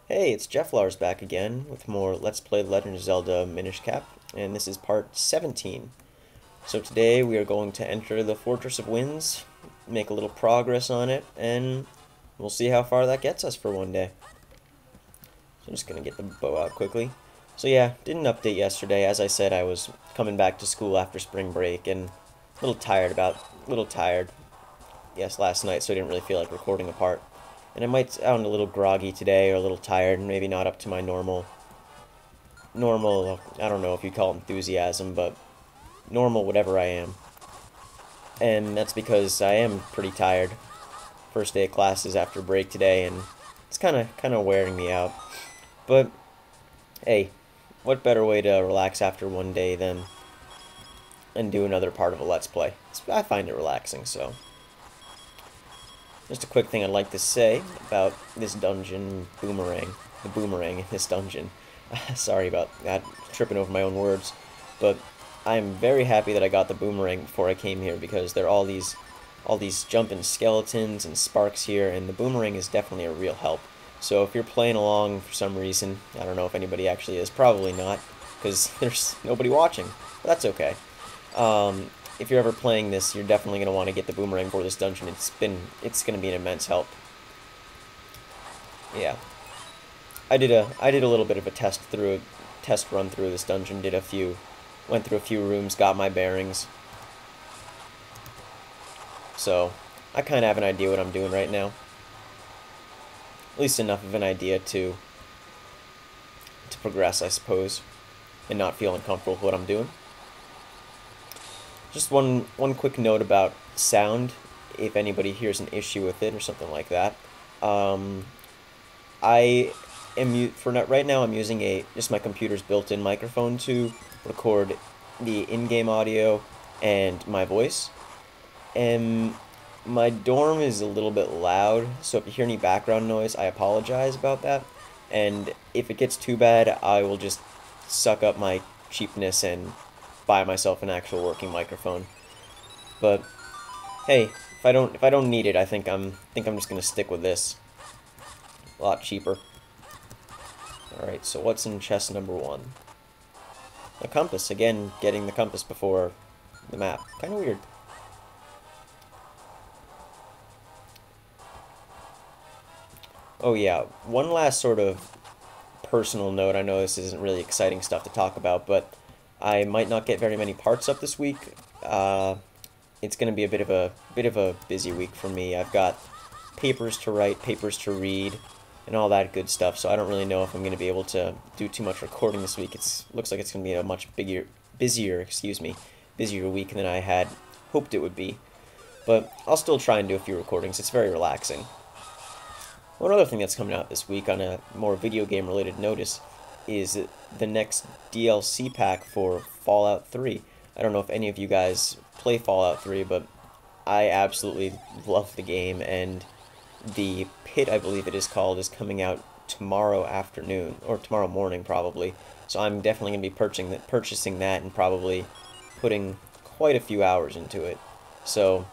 Hey, it's Jeff Lars back again with more Let's Play Legend of Zelda Minish Cap, and this is part 17. So today we are going to enter the Fortress of Winds, make a little progress on it, and we'll see how far that gets us for one day. So I'm just going to get the bow out quickly. So yeah, didn't update yesterday. As I said, I was coming back to school after spring break and a little tired, yes, last night, so I didn't really feel like recording a part. And I might sound a little groggy today or a little tired, maybe not up to my normal, I don't know if you'd call it enthusiasm, but normal whatever I am. And that's because I am pretty tired. First day of classes after break today, and it's kind of wearing me out. But hey, what better way to relax after one day than and do another part of a Let's Play? I find it relaxing, so. Just a quick thing I'd like to say about this dungeon boomerang. The boomerang in this dungeon. Sorry about that, tripping over my own words. But I'm very happy that I got the boomerang before I came here because there are all these jumping skeletons and sparks here, and the boomerang is definitely a real help. So if you're playing along for some reason, I don't know if anybody actually is, probably not, because there's nobody watching. But that's okay. If you're ever playing this, you're definitely going to want to get the boomerang for this dungeon. It's going to be an immense help. Yeah, I did a little bit of a test run through this dungeon. Went through a few rooms, got my bearings. So I kind of have an idea what I'm doing right now. At least enough of an idea to progress, I suppose, and not feel uncomfortable with what I'm doing. Just one quick note about sound, if anybody hears an issue with it or something like that. I am right now I'm using just my computer's built-in microphone to record the in-game audio and my voice. And my dorm is a little bit loud, so if you hear any background noise, I apologize about that. And if it gets too bad, I will just suck up my cheapness and buy myself an actual working microphone. But hey, if I don't need it, I think I'm just gonna stick with this. A lot cheaper. Alright, so what's in chest number 1? A compass. Again, getting the compass before the map. Kinda weird. Oh yeah, one last sort of personal note. I know this isn't really exciting stuff to talk about, but I might not get very many parts up this week. It's going to be a bit of a busy week for me. I've got papers to write, papers to read, and all that good stuff. So I don't really know if I'm going to be able to do too much recording this week. Looks like it's going to be a much busier week than I had hoped it would be. But I'll still try and do a few recordings. It's very relaxing. One other thing that's coming out this week on a more video game related notice is the next DLC pack for Fallout 3. I don't know if any of you guys play Fallout 3, but I absolutely love the game, and the Pit, I believe it is called, is coming out tomorrow afternoon, or tomorrow morning probably. So I'm definitely going to be purchasing that and probably putting quite a few hours into it. So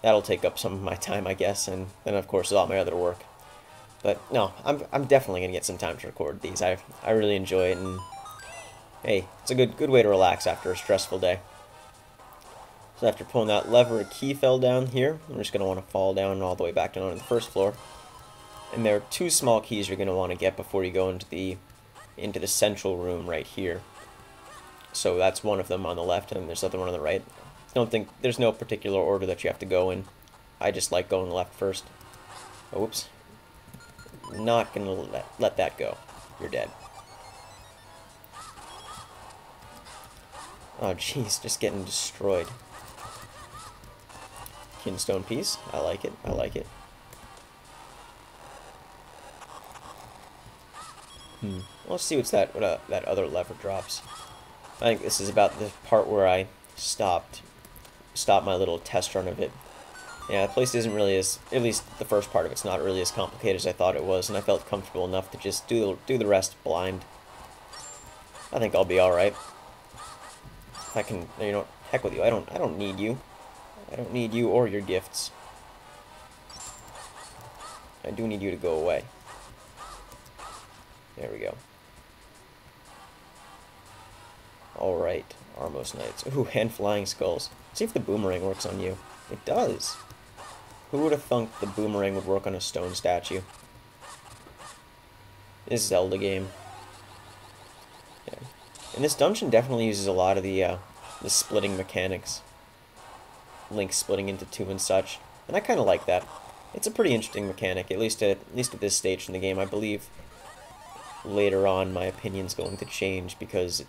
that'll take up some of my time, I guess, and then of course all my other work. But no, I'm definitely gonna get some time to record these. I really enjoy it, and hey, it's a good way to relax after a stressful day. So after pulling that lever, a key fell down here. I'm just gonna want to fall down all the way back down to the first floor. And there are 2 small keys you're gonna want to get before you go into the central room right here. So that's one of them on the left, and there's the other one on the right. I don't think there's no particular order that you have to go in. I just like going left first. Oh, whoops. Not gonna let that go. You're dead. Oh jeez, just getting destroyed. Kinstone piece. I like it. I like it. Let's see what that other lever drops. I think this is about the part where I stopped my little test run of it. Yeah, the place isn't really at least the first part of it's not really as complicated as I thought it was, and I felt comfortable enough to just do the rest blind. I think I'll be alright. I can, heck with you. I don't need you. I don't need you or your gifts. I do need you to go away. There we go. Alright, Armos Knights. Ooh, and Flying Skulls. Let's see if the boomerang works on you. It does. Who would have thunk the boomerang would work on a stone statue? This Zelda game. Yeah. And this dungeon definitely uses a lot of the splitting mechanics. Link splitting into two and such. And I kind of like that. It's a pretty interesting mechanic, at least at this stage in the game. I believe later on my opinion's going to change because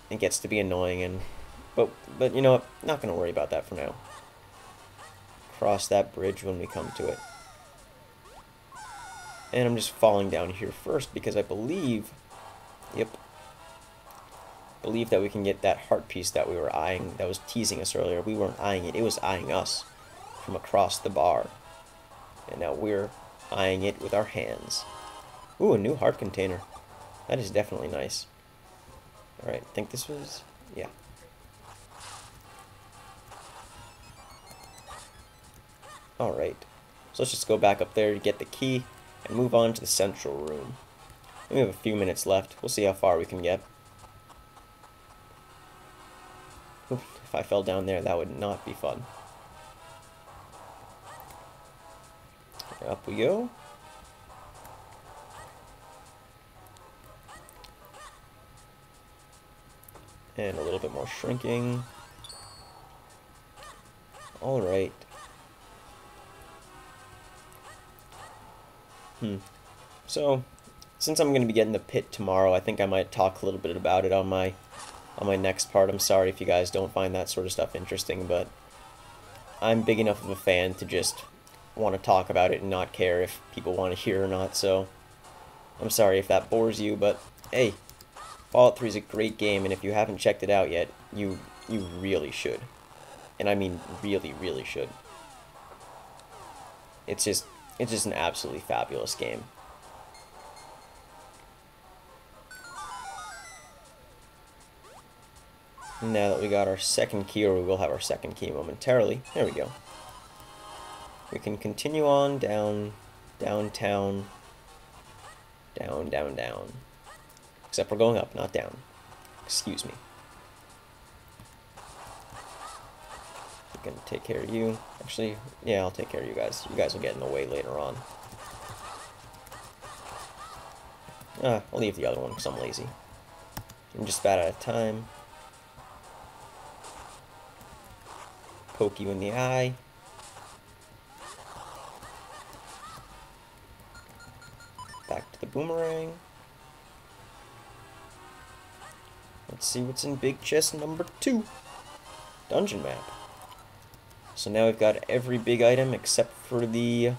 it gets to be annoying, and but you know what? Not going to worry about that for now. Cross that bridge when we come to it. And I'm just falling down here first because I believe, believe that we can get that heart piece that we were eyeing, that was teasing us earlier. We weren't eyeing it, it was eyeing us from across the bar. And now we're eyeing it with our hands. Ooh, a new heart container. That is definitely nice. Alright, I think this was, yeah. Alright, so let's just go back up there to get the key and move on to the central room. We have a few minutes left. We'll see how far we can get. Oof, if I fell down there, that would not be fun. Up we go. And a little bit more shrinking. Alright. So, since I'm going to be getting the pit tomorrow, I think I might talk a little bit about it on my next part. I'm sorry if you guys don't find that sort of stuff interesting, but I'm big enough of a fan to just want to talk about it and not care if people want to hear or not, so I'm sorry if that bores you, but hey, Fallout 3 is a great game, and if you haven't checked it out yet, you really should. And I mean really, really should. It's just an absolutely fabulous game. Now that we got our second key, or we will have our second key momentarily, there we go. We can continue on down, downtown, down, down, down. Except we're going up, not down. Excuse me. We're gonna take care of you. Actually, yeah, I'll take care of you guys. You guys will get in the way later on. I'll leave the other one because I'm lazy. I'm just about out of time. Poke you in the eye. Back to the boomerang. Let's see what's in big chest number 2. Dungeon map. So now we've got every big item except for the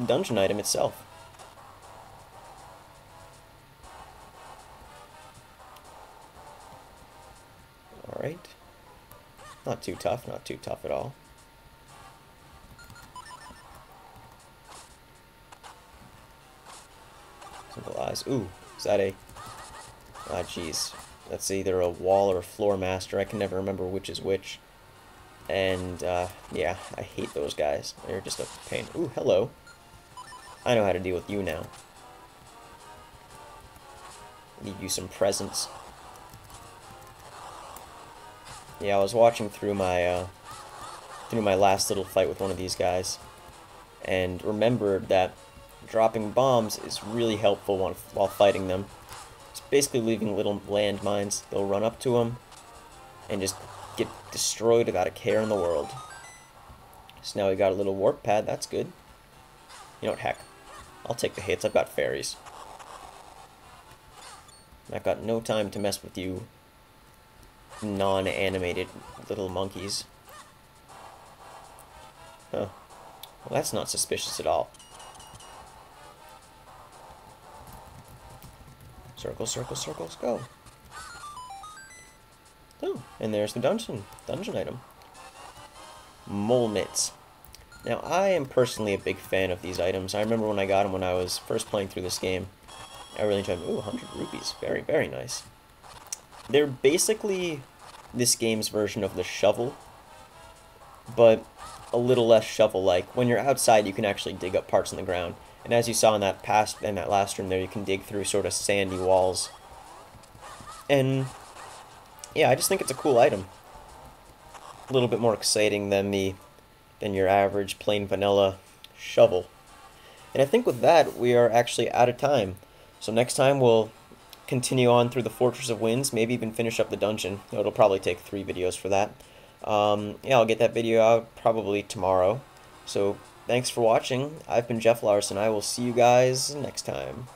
dungeon item itself. Alright. Not too tough, not too tough at all. Simple eyes. Ooh, is that a... Ah, jeez. That's either a wall or a floor master. I can never remember which is which. And, yeah, I hate those guys. They're just a pain. Ooh, hello. I know how to deal with you now. Need you some presents. Yeah, I was watching through my last little fight with one of these guys, and remembered that dropping bombs is really helpful while fighting them. It's basically leaving little landmines. They'll run up to them and just get destroyed without a care in the world. So now we got a little warp pad. That's good. You know what? Heck, I'll take the hits. I've got fairies. I've got no time to mess with you non-animated little monkeys. Huh. Well, that's not suspicious at all. Circle, circle, circles, go. Oh, and there's the dungeon item. Mole mitts. Now, I am personally a big fan of these items. I remember when I got them when I was first playing through this game. I really enjoyed them. Ooh, 100 rupees. Very, very nice. They're basically this game's version of the shovel, but a little less shovel-like. When you're outside, you can actually dig up parts in the ground. And as you saw in that last room there, you can dig through sort of sandy walls. And yeah, I just think it's a cool item. A little bit more exciting than your average plain vanilla shovel. And I think with that, we are actually out of time. So next time we'll continue on through the Fortress of Winds, maybe even finish up the dungeon. It'll probably take 3 videos for that. Yeah, I'll get that video out probably tomorrow. So thanks for watching. I've been Jeff Larson. I will see you guys next time.